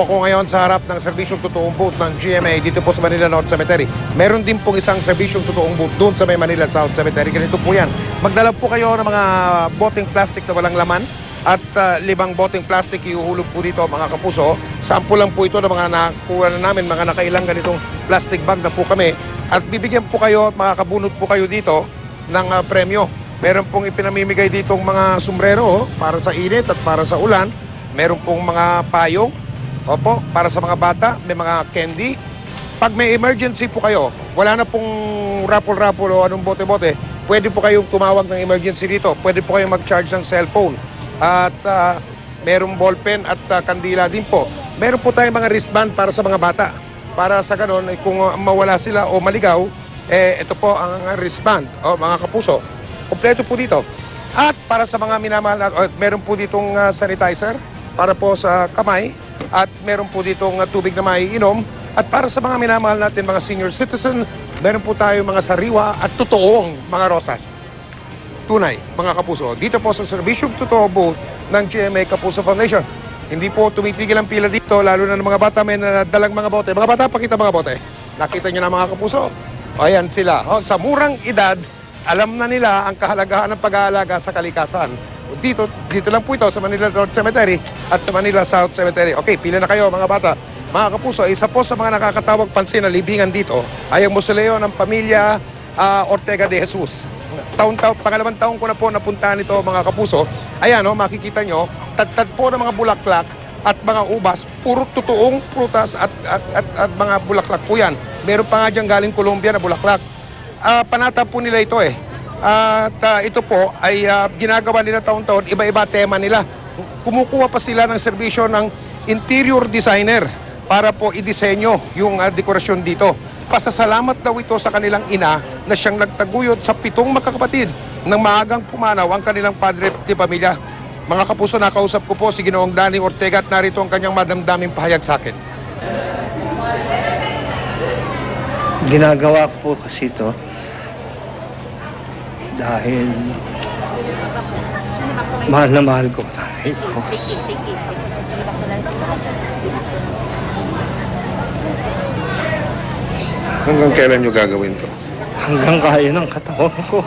po ako ngayon sa harap ng serbisyong totoong booth ng GMA dito po sa Manila North Cemetery. Meron din pong isang serbisyong totoong booth doon sa may Manila South Cemetery. Ganito po yan. Magdala po kayo ng mga boteng plastic na walang laman at 5 boteng plastic iuhulog po dito mga kapuso. Sample lang po ito ng mga nakuha na namin, mga nakailang ganitong plastic bag na po kami. At bibigyan po kayo at makakabunot po kayo dito ng premyo. Meron pong ipinamimigay ditong mga sombrero para sa init at para sa ulan. Meron pong mga payong, opo, para sa mga bata, may mga candy. Pag may emergency po kayo, wala na pong raffle-raffle o anong bote-bote, pwede po kayong tumawag ng emergency dito. Pwede po kayong mag-charge ng cellphone. At merong ballpen at kandila din po. Meron po tayong mga wristband para sa mga bata. Para sa ganon, kung mawala sila o maligaw, ito po ang wristband, o mga kapuso. Kompleto po dito. At para sa mga minamahal, meron po ditong sanitizer para po sa kamay at meron po ditong tubig na maiinom. At para sa mga minamahal natin, mga senior citizen, meron po tayo mga sariwa at totoong mga rosas. Tunay, mga kapuso. Dito po sa serbisyong totoo booth ng GMA Kapuso Foundation. Hindi po tumitigil ang pila dito, lalo na ng mga bata, may nadalang mga bote. Mga bata, pakita mga bote. Nakita nyo na mga kapuso. O, ayan sila. O, sa murang edad, alam na nila ang kahalagahan ng pag-aalaga sa kalikasan. Dito lang po ito sa Manila North Cemetery at sa Manila South Cemetery. Okay, pila na kayo mga bata. Mga kapuso, isa po sa mga nakakatawag pansin na libingan dito ay ang mausoleo ng pamilya Ortega de Jesus. Pangalawang taon ko na po napuntahan ito mga kapuso. Ayan, makikita nyo, tad po ng mga bulaklak at mga ubas, puro totoong prutas at mga bulaklak po yan. Meron pa nga dyan galing Colombia na bulaklak. Panata po nila ito At ito po ay ginagawa nila taon-taon, iba-iba tema nila. Kumukuha pa sila ng serbisyo ng interior designer para po i-disenyo yung dekorasyon dito. Pasasalamat daw ito sa kanilang ina na siyang nagtaguyod sa 7 magkakapatid ng maagang pumanaw ang kanilang padre de pamilya. Mga kapuso, nakausap ko po si Ginoong Danny Ortega at narito ang kanyang madamdaming pahayag sa akin. Ginagawa ko po kasi ito dahil mahal na mahal ko tatay ko. Hanggang kailan nyo gagawin to? Hanggang kaya ng katawan ko.